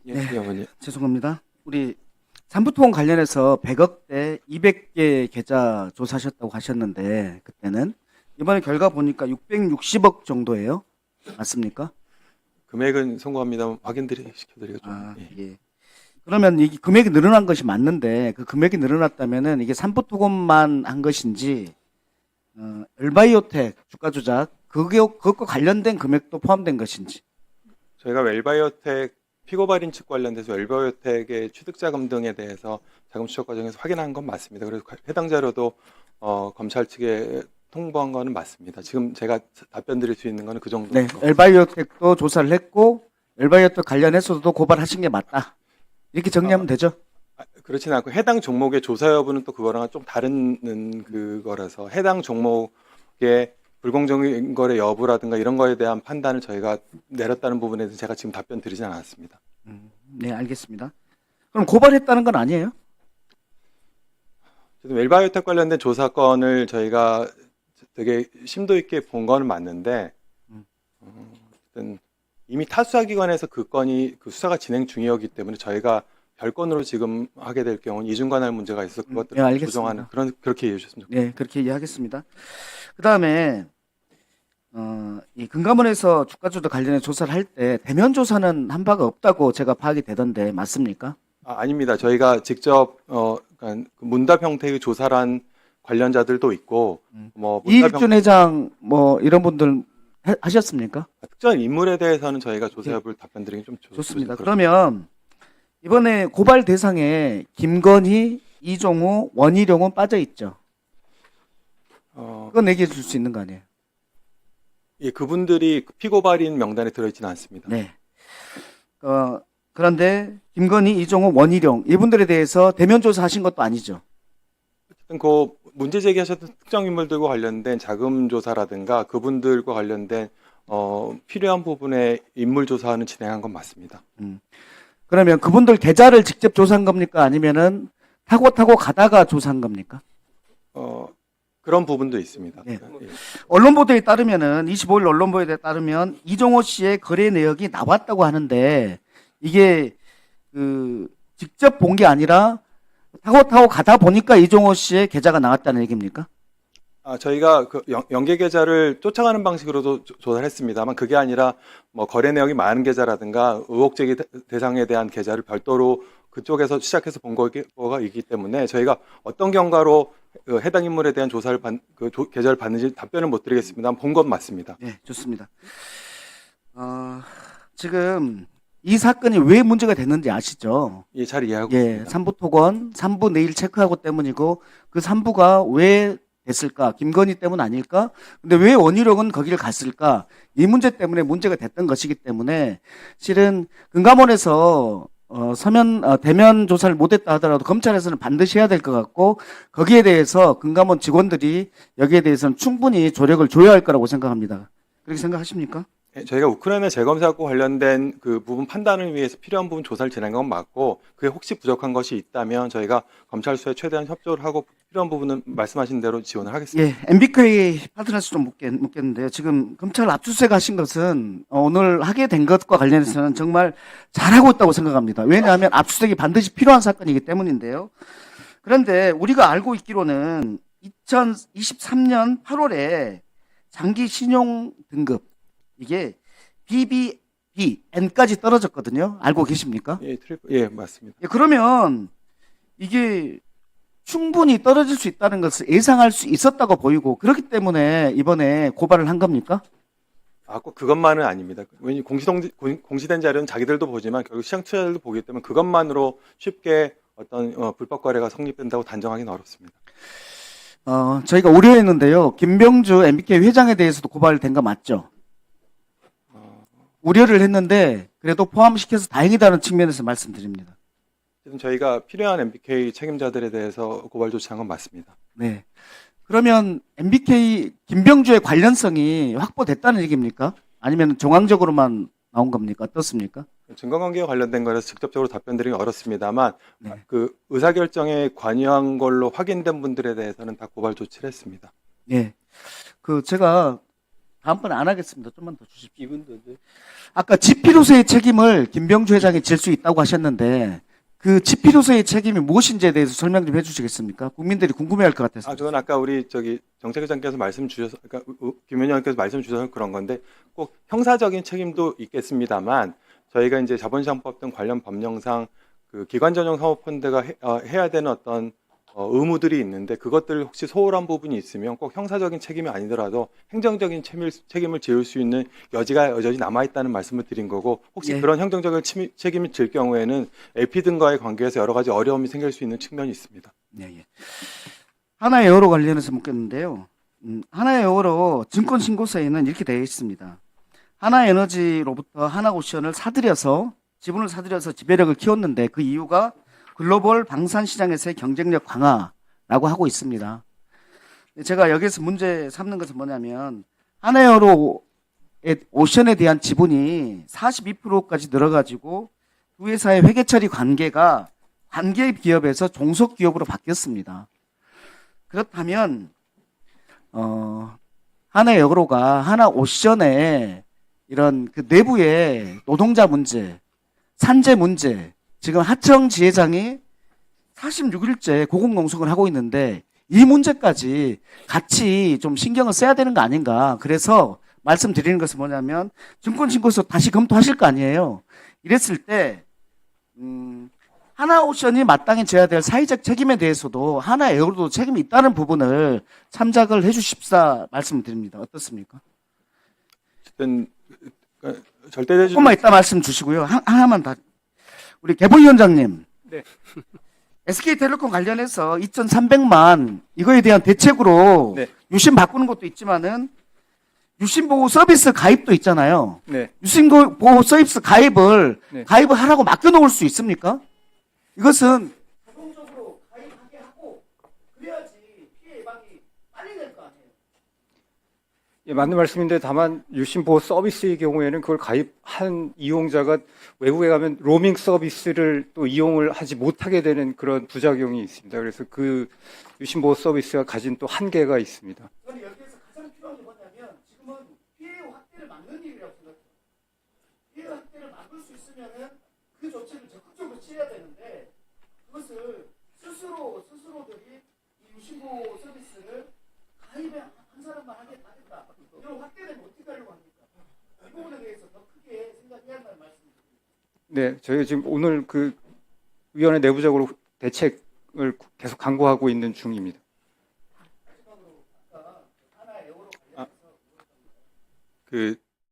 예, 네, 의원님. 죄송합니다. 우리 삼부토건 관련해서 100억대 200개 계좌 조사하셨다고 하셨는데 그때는 이번에 결과 보니까 660억 정도예요. 맞습니까? 금액은 송구합니다. 시켜드리고 좀. 아, 예. 예. 그러면 이 금액이 늘어난 것이 맞는데 그 금액이 늘어났다면은 이게 삼부토건만 한 것인지 엘바이오텍 주가 조작 그것과 관련된 금액도 포함된 것인지. 저희가 웰바이오텍 피고발인 측 관련돼서 웰바이오텍의 취득자금 등에 대해서 자금 추적 과정에서 확인한 건 맞습니다. 그래서 해당 자료도 검찰 측에 통보한 거는 맞습니다. 지금 제가 답변 드릴 수 있는 거는 그 네, 정도인 것 같습니다. 엘바이오텍도 조사를 했고 엘바이오텍 관련해서도 고발하신 게 맞다. 이렇게 정리하면 되죠? 그렇지는 않고 해당 종목의 조사 여부는 또 그거랑 좀 다른 그거라서 해당 종목의 불공정인 거래 여부라든가 이런 거에 대한 판단을 저희가 내렸다는 부분에 대해서 제가 지금 답변 드리진 않았습니다. 네, 알겠습니다. 그럼 고발했다는 건 아니에요? 웰바이오텍 관련된 조사건을 저희가 되게 심도 있게 본 거는 맞는데 어쨌든 이미 타수사기관에서 그 건이 그 수사가 진행 중이었기 때문에 저희가 별건으로 지금 하게 될 경우는 이중관할 문제가 있어서 네, 그것들을 알겠습니다. 조정하는 그렇게 이해해 주셨으면 좋겠습니다. 네, 그렇게 이해하겠습니다. 그 다음에 이 금감원에서 주가 조작 관련해 조사를 할 때 대면 조사는 한 바가 없다고 제가 파악이 되던데 맞습니까? 아닙니다. 저희가 직접 그러니까 그 문답 형태의 조사란 관련자들도 있고 뭐 문답 이익준 회장 뭐 이런 분들 하셨습니까? 특정 인물에 대해서는 저희가 조사 여부를 답변드리기 좀 좋습니다. 그렇습니다. 그러면 이번에 고발 대상에 김건희, 이종우, 원희룡은 빠져 있죠. 그건 얘기해 줄 수 있는 거 아니에요? 예, 그분들이 피고발인 명단에 들어있지는 않습니다. 네. 그런데 김건희, 이종우, 원희룡 이분들에 대해서 대면 조사하신 것도 아니죠. 어쨌든 그 문제 제기하셨던 특정 인물들과 관련된 자금 조사라든가 그분들과 관련된 필요한 부분의 인물 조사는 진행한 건 맞습니다. 그러면 그분들 계좌를 직접 조사한 겁니까? 아니면은 타고 가다가 조사한 겁니까? 그런 부분도 있습니다. 네. 예. 언론 보도에 따르면은 25일 언론 보도에 따르면 이종호 씨의 거래 내역이 나왔다고 하는데 이게 그 직접 본 게 아니라 타고 가다 보니까 이종호 씨의 계좌가 나왔다는 얘기입니까? 저희가 그 연계 계좌를 쫓아가는 방식으로도 조사를 했습니다만 그게 아니라 뭐 거래 내역이 많은 계좌라든가 의혹 제기 대상에 대한 계좌를 별도로 그쪽에서 시작해서 본 거가 있기 때문에 저희가 어떤 경과로 그 해당 인물에 대한 조사를 계좌를 받는지 답변을 못 드리겠습니다만 본 건 맞습니다. 네, 좋습니다. 지금 이 사건이 왜 문제가 됐는지 아시죠? 예, 잘 이해하고 예, 있습니다. 3부 토건, 3부 내일 체크하고 때문이고 그 3부가 왜 됐을까? 김건희 때문 아닐까? 근데 왜 원희룡은 거기를 갔을까? 이 문제 때문에 문제가 됐던 것이기 때문에 실은 금감원에서 대면 조사를 못했다 하더라도 검찰에서는 반드시 해야 될 것 같고 거기에 대해서 금감원 직원들이 여기에 대해서는 충분히 조력을 줘야 할 거라고 생각합니다. 그렇게 생각하십니까? 예, 저희가 우크라이나 재검사과 관련된 그 부분 판단을 위해서 필요한 부분 조사를 진행한 건 맞고 그게 혹시 부족한 것이 있다면 저희가 검찰 수사에 최대한 협조를 하고 필요한 부분은 말씀하신 대로 지원을 하겠습니다. 예, MBK 파트너스 좀 묻겠는데요. 지금 검찰 압수수색 하신 것은 오늘 하게 된 것과 관련해서는 정말 잘하고 있다고 생각합니다. 왜냐하면 압수수색이 반드시 필요한 사건이기 때문인데요. 그런데 우리가 알고 있기로는 2023년 8월에 장기 신용 등급 이게 BBB, N까지 떨어졌거든요. 알고 계십니까? 예, 맞습니다. 예, 그러면 이게 충분히 떨어질 수 있다는 것을 예상할 수 있었다고 보이고 그렇기 때문에 이번에 고발을 한 겁니까? 꼭 그것만은 아닙니다. 왜냐하면 공시된 자료는 자기들도 보지만 결국 시장 투자자들도 보기 때문에 그것만으로 쉽게 어떤 불법 거래가 성립된다고 단정하기는 어렵습니다. 저희가 우려했는데요. 김병주 MBK 회장에 대해서도 고발된 거 맞죠? 우려를 했는데 그래도 포함시켜서 다행이다는 측면에서 말씀드립니다. 지금 저희가 필요한 MBK 책임자들에 대해서 고발 조치한 건 맞습니다. 네. 그러면 MBK 김병주의 관련성이 확보됐다는 얘기입니까? 아니면 정황적으로만 나온 겁니까? 어떻습니까? 증거관계와 관련된 거라서 직접적으로 답변드리기 어렵습니다만 네. 그 의사결정에 관여한 걸로 확인된 분들에 대해서는 다 고발 조치를 했습니다. 예. 제가 다음번에 안 하겠습니다. 좀만 더 주십시오. 이분도 아까 지피로서의 책임을 김병주 회장이 질 수 있다고 하셨는데 그 지피로서의 책임이 무엇인지에 대해서 설명 좀 해주시겠습니까? 국민들이 궁금해할 것 같아서. 그건 아까 우리 정책위장께서 말씀 주셔서, 그러니까 김 의원님께서 말씀 주셔서 그런 건데 꼭 형사적인 책임도 있겠습니다만 저희가 이제 자본시장법 등 관련 법령상 그 기관 전용 사모펀드가 해야 되는 어떤 의무들이 있는데 그것들 혹시 소홀한 부분이 있으면 꼭 형사적인 책임이 아니더라도 행정적인 책임을 지을 수 있는 여지가 여전히 남아있다는 말씀을 드린 거고 혹시 예. 그런 행정적인 책임을 질 경우에는 LP 등과의 관계에서 여러 가지 어려움이 생길 수 있는 측면이 있습니다. 예. 하나에어로 관련해서 묻겠는데요. 하나에어로 증권신고서에는 이렇게 되어 있습니다. 하나에너지로부터 하나오션을 사들여서 지분을 사들여서 지배력을 키웠는데 그 이유가 글로벌 방산 시장에서의 경쟁력 강화라고 하고 있습니다. 제가 여기서 문제 삼는 것은 뭐냐면 하나에어로 오션에 대한 지분이 42%까지 늘어가지고 두 회사의 회계 처리 관계가 관계 기업에서 종속 기업으로 바뀌었습니다. 그렇다면 하나에어로가 하나오션의 이런 그 내부의 노동자 문제, 산재 문제, 지금 하청 지회장이 46일째 고공농성을 하고 있는데 이 문제까지 같이 좀 신경을 써야 되는 거 아닌가. 그래서 말씀드리는 것은 뭐냐면 증권신고서 다시 검토하실 거 아니에요. 이랬을 때 하나오션이 마땅히 져야 될 사회적 책임에 대해서도 하나에어로도 책임이 있다는 부분을 참작을 해주십사 말씀드립니다. 어떻습니까? 어쨌든 절대대주 조금만 이따 말씀 주시고요. 하나만 다. 우리 개보위원장님. 네. SK텔레콤 관련해서 2,300만 이거에 대한 대책으로 네. 유심 바꾸는 것도 있지만은 유심보호 서비스 가입도 있잖아요. 네. 유심보호 서비스 가입을 네. 가입을 하라고 맡겨놓을 수 있습니까? 이것은 자동적으로 가입하게 하고 그래야지 피해 예방이 빨리 될 거 아니에요. 예, 맞는 말씀인데 다만 유심보호 서비스의 경우에는 그걸 가입한 이용자가 외국에 가면 로밍 서비스를 또 이용을 하지 못하게 되는 그런 부작용이 있습니다. 그래서 그 유심보호 서비스가 가진 또 한계가 있습니다. 저는 여기에서 가장 필요한 게 뭐냐면 지금은 피해 확대를 막는 일이라고 생각해요. 피해 확대를 막을 수 있으면은 그 조치를 적극적으로 취해야 되는데 그것을 스스로들이 이 유심보호 서비스를 가입에 한 사람만 하겠다. 이런 확대되면 어떻게 하려고 합니까? 이 부분에 대해서 더 크게 생각해야 한다는 말씀입니다. 네, 저희가 지금 오늘 그 위원회 내부적으로 대책을 계속 강구하고 있는 중입니다. 그